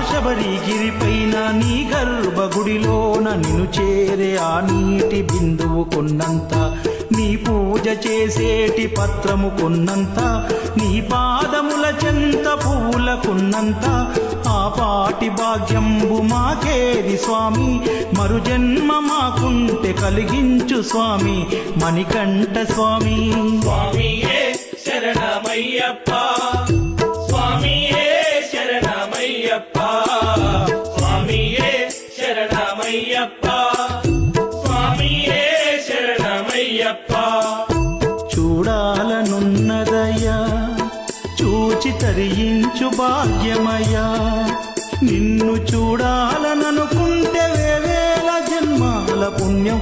శబరిగిరిపైన నీ గర్భగుడిలోన నిన్ను చేరే ఆ నీటి బిందువు కొన్నంత, నీ పూజ చేసేటి పత్రము కొన్నంత, నీ పాదముల చెంత పువ్వుల కొన్నంత, ఆ పాటి భాగ్యంబు మాకేది స్వామి, మరు జన్మ మాకుంటే కలిగించు స్వామి మణికంఠ స్వామి. స్వామియే శరణమయ్యప్ప, స్వామియే శరణమయ్యప్ప, స్వామియే శరణమయ్యప్ప, స్వామియే శరణమయ్యప్ప. చూడాలనున్నదయ్యా చూచి తరించు భాగ్యమయ్యా, నిన్ను చూడాలననుకుంటే వేవేల జన్మాల పుణ్యం